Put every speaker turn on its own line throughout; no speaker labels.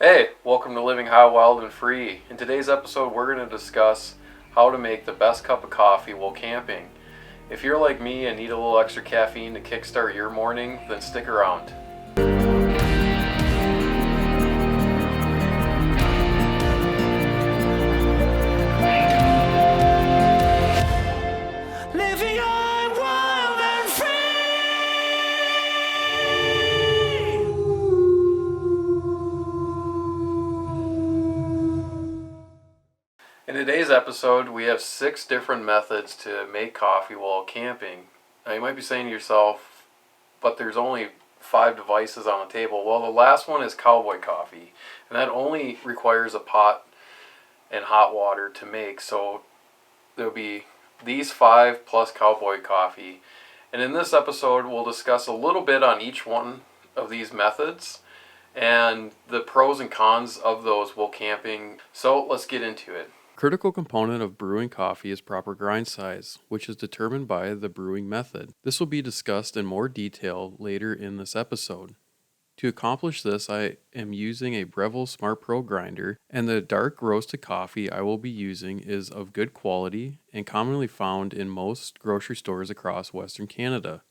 Hey, welcome to Living High, Wild, and Free. In today's episode, we're going to discuss how to make the best cup of coffee while camping. If you're like me and need a little extra caffeine to kickstart your morning, then stick around.
Living on wild and free.
In today's episode, we have 6 different methods to make coffee while camping. Now, you might be saying to yourself, but there's only 5 devices on the table. Well, the last one is Cowboy Coffee, and that only requires a pot and hot water to make. So there'll be these 5 plus Cowboy Coffee. And in this episode, we'll discuss a little bit on each one of these methods and the pros and cons of those while camping. So let's get into it. Critical component of brewing coffee is proper grind size, which is determined by the brewing method. This will be discussed in more detail later in this episode. To accomplish this, I am using a Breville Smart Pro grinder, and the dark roasted coffee I will be using is of good quality and commonly found in most grocery stores across Western Canada.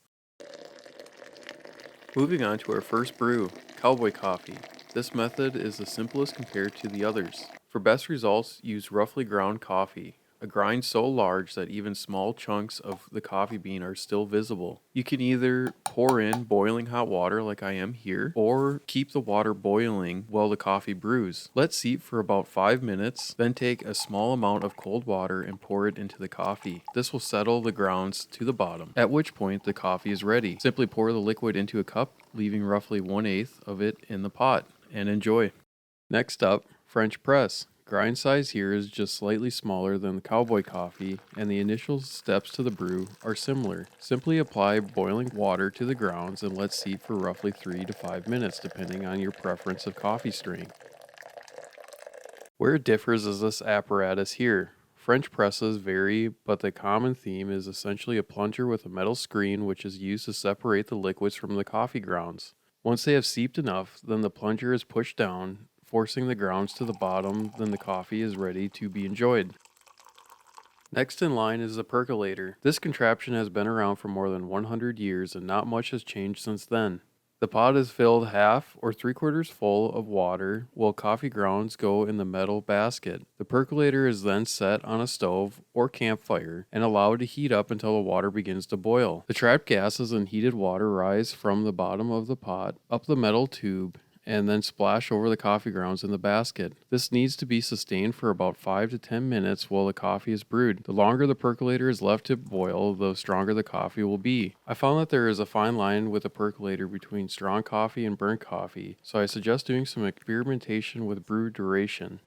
Moving on to our first brew, Cowboy Coffee. This method is the simplest compared to the others. For best results, use roughly ground coffee, a grind so large that even small chunks of the coffee bean are still visible. You can either pour in boiling hot water like I am here, or keep the water boiling while the coffee brews. Let seep for about 5 minutes, then take a small amount of cold water and pour it into the coffee. This will settle the grounds to the bottom, at which point the coffee is ready. Simply pour the liquid into a cup, leaving roughly 1/8 of it in the pot, and enjoy. Next up, French press. Grind size here is just slightly smaller than the Cowboy Coffee, and the initial steps to the brew are similar. Simply apply boiling water to the grounds and let seep for roughly 3 to 5 minutes depending on your preference of coffee strain. Where it differs is this apparatus here. French presses vary, but the common theme is essentially a plunger with a metal screen which is used to separate the liquids from the coffee grounds. Once they have seeped enough, then the plunger is pushed down, forcing the grounds to the bottom, then the coffee is ready to be enjoyed. Next in line is the percolator. This contraption has been around for more than 100 years and not much has changed since then. The pot is filled half or 3/4 full of water while coffee grounds go in the metal basket. The percolator is then set on a stove or campfire and allowed to heat up until the water begins to boil. The trapped gases and heated water rise from the bottom of the pot up the metal tube and then splash over the coffee grounds in the basket. This needs to be sustained for about 5 to 10 minutes while the coffee is brewed. The longer the percolator is left to boil, the stronger the coffee will be. I found that there is a fine line with a percolator between strong coffee and burnt coffee, so I suggest doing some experimentation with brew duration.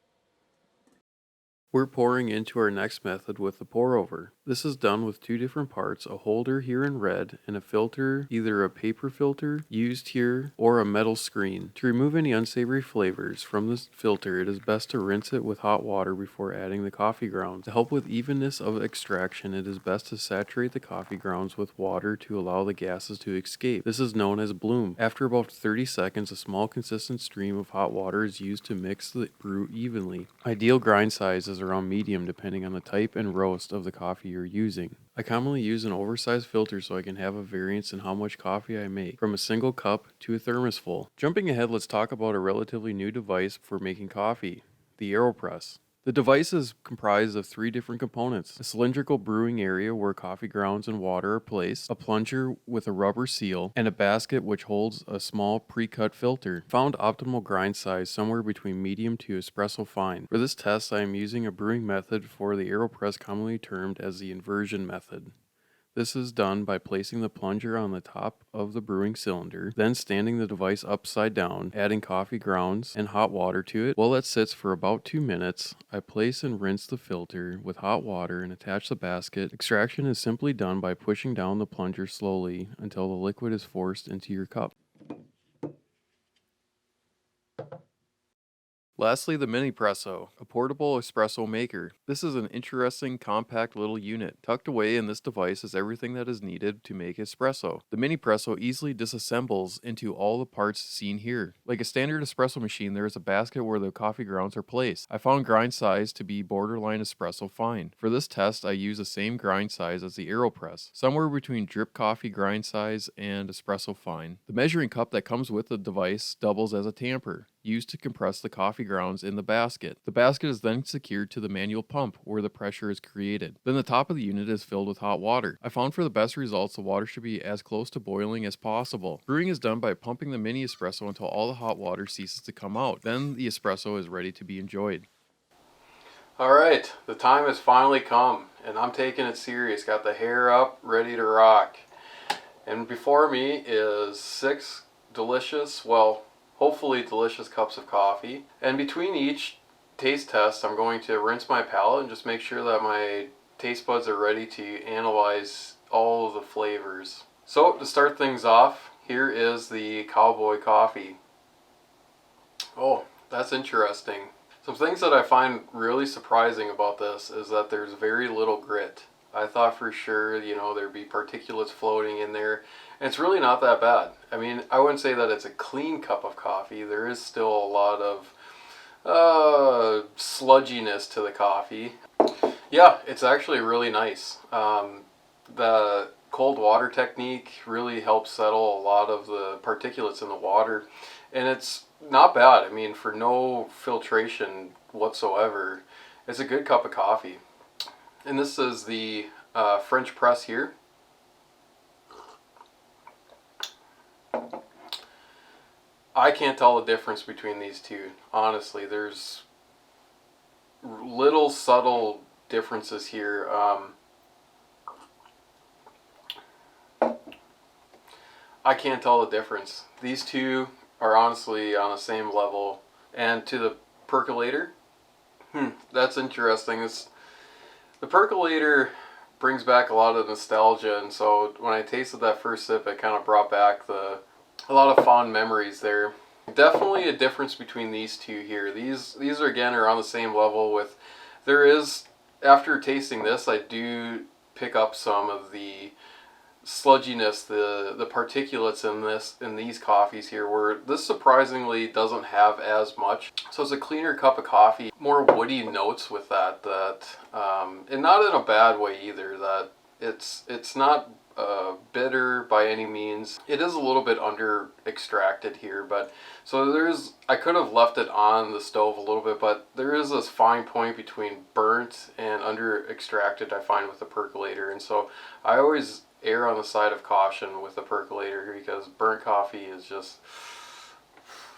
We're pouring into our next method with the pour over. This is done with 2 different parts, a holder here in red and a filter, either a paper filter used here or a metal screen. To remove any unsavory flavors from this filter, it is best to rinse it with hot water before adding the coffee grounds. To help with evenness of extraction, it is best to saturate the coffee grounds with water to allow the gases to escape. This is known as bloom. After about 30 seconds, a small consistent stream of hot water is used to mix the brew evenly. Ideal grind size is around medium depending on the type and roast of the coffee you're using. I commonly use an oversized filter so I can have a variance in how much coffee I make, from a single cup to a thermos full. Jumping ahead, let's talk about a relatively new device for making coffee, the Aeropress. The device is comprised of 3 different components: a cylindrical brewing area where coffee grounds and water are placed, a plunger with a rubber seal, and a basket which holds a small pre-cut filter. Found optimal grind size somewhere between medium to espresso fine. For this test, I am using a brewing method for the Aeropress commonly termed as the inversion method. This is done by placing the plunger on the top of the brewing cylinder, then standing the device upside down, adding coffee grounds and hot water to it. While it sits for about 2 minutes, I place and rinse the filter with hot water and attach the basket. Extraction is simply done by pushing down the plunger slowly until the liquid is forced into your cup. Lastly, the Minipresso, a portable espresso maker. This is an interesting, compact little unit. Tucked away in this device is everything that is needed to make espresso. The Minipresso easily disassembles into all the parts seen here. Like a standard espresso machine, there is a basket where the coffee grounds are placed. I found grind size to be borderline espresso fine. For this test, I used the same grind size as the Aeropress, somewhere between drip coffee grind size and espresso fine. The measuring cup that comes with the device doubles as a tamper, used to compress the coffee grounds in the basket. The basket is then secured to the manual pump where the pressure is created. Then the top of the unit is filled with hot water. I found for the best results the water should be as close to boiling as possible. Brewing is done by pumping the mini espresso until all the hot water ceases to come out. Then the espresso is ready to be enjoyed. Alright, the time has finally come and I'm taking it serious. Got the hair up, ready to rock. And before me is 6 delicious, well, hopefully delicious cups of coffee. And between each taste test, I'm going to rinse my palate and just make sure that my taste buds are ready to analyze all of the flavors. So to start things off, here is the Cowboy Coffee. Oh, that's interesting. Some things that I find really surprising about this is that there's very little grit. I thought for sure, there'd be particulates floating in there. And it's really not that bad. I mean, I wouldn't say that it's a clean cup of coffee. There is still a lot of sludginess to the coffee. Yeah, it's actually really nice. The cold water technique really helps settle a lot of the particulates in the water. And it's not bad. I mean, for no filtration whatsoever, it's a good cup of coffee. And this is the French press here. I can't tell the difference between these two. Honestly, there's little subtle differences here. I can't tell the difference. These two are honestly on the same level. And to the Percolator, that's interesting. The Percolator brings back a lot of nostalgia, and so when I tasted that first sip, it kind of brought back a lot of fond memories there. Definitely a difference between these two here. These are again are on the same level with. There is, after tasting this, I do pick up some of the sludginess, the particulates in these coffees here, where this surprisingly doesn't have as much. So it's a cleaner cup of coffee, more woody notes with that and not in a bad way either. That it's not bitter by any means. It is a little bit under extracted here, but so I could have left it on the stove a little bit, but there is this fine point between burnt and under extracted I find with the Percolator, and so I always err on the side of caution with the Percolator because burnt coffee is just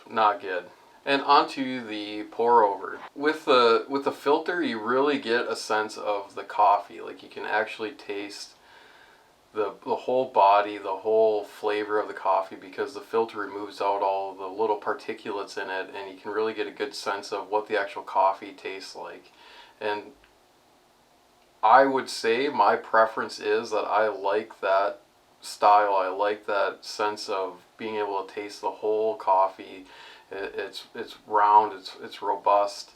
not good. And onto the pour over. With the filter, you really get a sense of the coffee. Like you can actually taste the whole body, the whole flavor of the coffee, because the filter removes out all the little particulates in it, and you can really get a good sense of what the actual coffee tastes like. And I would say my preference is that I like that style. I like that sense of being able to taste the whole coffee. It's round, it's robust.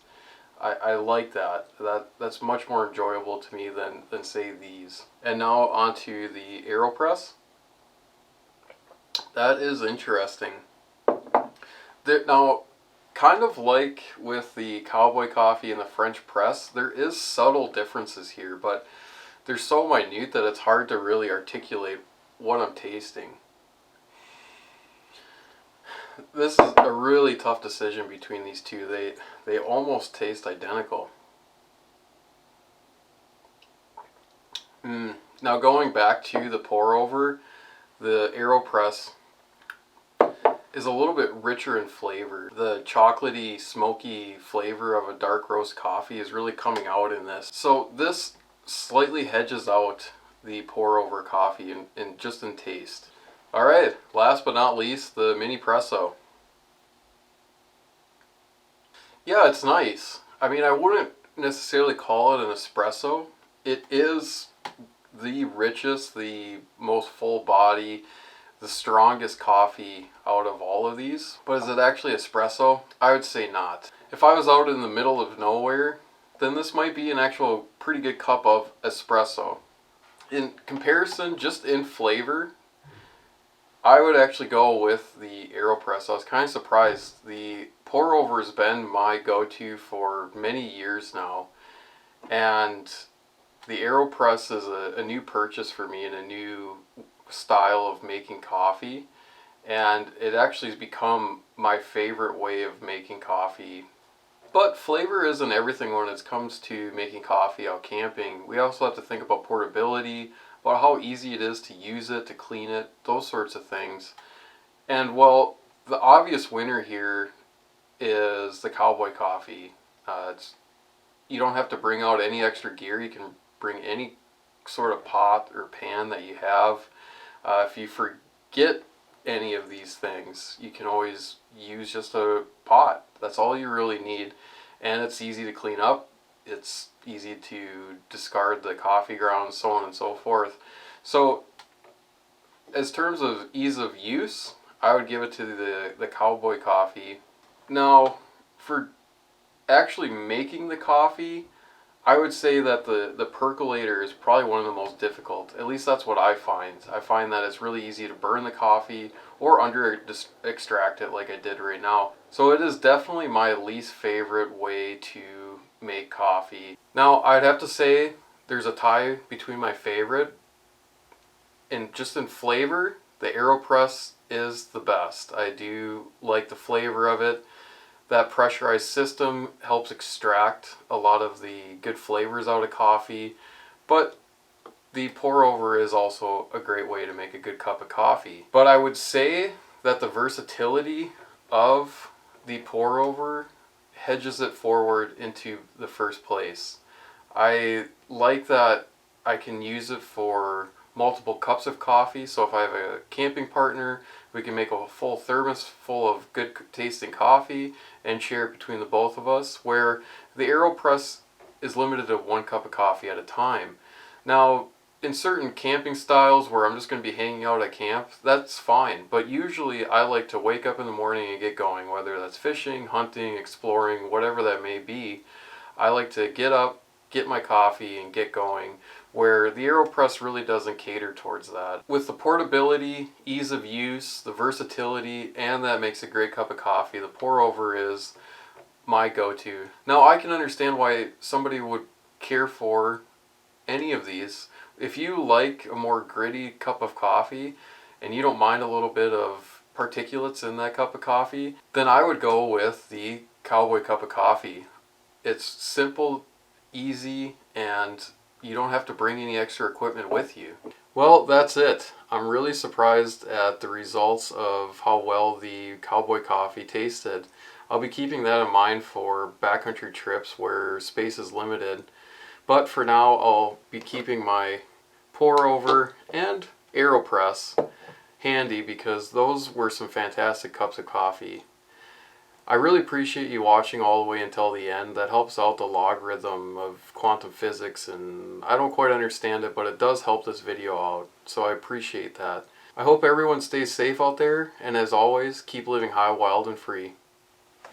I like that. That's much more enjoyable to me than say these. And now onto the Aeropress. That is interesting. Now, kind of like with the Cowboy Coffee and the French Press, there is subtle differences here, but they're so minute that it's hard to really articulate what I'm tasting. This is a really tough decision between these two. They almost taste identical. Now going back to the pour over, the Aeropress is a little bit richer in flavor. The chocolatey, smoky flavor of a dark roast coffee is really coming out in this. So this slightly hedges out the pour over coffee in just in taste. Alright, last but not least, the Minipresso. Yeah, it's nice. I mean, I wouldn't necessarily call it an espresso. It is the richest, the most full body, the strongest coffee out of all of these. But is it actually espresso? I would say not. If I was out in the middle of nowhere, then this might be an actual pretty good cup of espresso. In comparison, just in flavor, I would actually go with the Aeropress. I was kind of surprised. The pour over has been my go-to for many years now, and the Aeropress is a new purchase for me and a new style of making coffee, and it actually has become my favorite way of making coffee. But flavor isn't everything when it comes to making coffee out camping. We also have to think about portability, about how easy it is to use it, to clean it, those sorts of things. And well, the obvious winner here is the Cowboy Coffee. You don't have to bring out any extra gear. You can bring any sort of pot or pan that you have. If you forget any of these things, you can always use just a pot. That's all you really need, and it's easy to clean up. It's easy to discard the coffee grounds, so on and so forth. So as terms of ease of use, I would give it to the Cowboy Coffee. Now, for actually making the coffee, I would say that the percolator is probably one of the most difficult. At least that's what I find. I find that it's really easy to burn the coffee or extract it like I did right now. So it is definitely my least favorite way to make coffee. Now, I'd have to say there's a tie between my favorite. And just in flavor, the Aeropress is the best. I do like the flavor of it. That pressurized system helps extract a lot of the good flavors out of coffee, but the pour over is also a great way to make a good cup of coffee. But I would say that the versatility of the pour over hedges it forward into the first place. I like that I can use it for multiple cups of coffee. So if I have a camping partner, we can make a full thermos full of good tasting coffee and share it between the both of us, where the Aeropress is limited to 1 cup of coffee at a time. Now, in certain camping styles where I'm just going to be hanging out at camp, that's fine. But usually I like to wake up in the morning and get going, whether that's fishing, hunting, exploring, whatever that may be. I like to get up, get my coffee, and get going, where the Aeropress really doesn't cater towards that. With the portability, ease of use, the versatility, and that makes a great cup of coffee, the pour over is my go-to. Now, I can understand why somebody would care for any of these. If you like a more gritty cup of coffee and you don't mind a little bit of particulates in that cup of coffee, then I would go with the Cowboy cup of coffee. It's simple, easy, and you don't have to bring any extra equipment with you. Well, that's it. I'm really surprised at the results of how well the Cowboy Coffee tasted. I'll be keeping that in mind for backcountry trips where space is limited. But for now, I'll be keeping my pour over and Aeropress handy because those were some fantastic cups of coffee. I really appreciate you watching all the way until the end. That helps out the logarithm of quantum physics, and I don't quite understand it, but it does help this video out, so I appreciate that. I hope everyone stays safe out there, and as always, keep living high, wild, and free.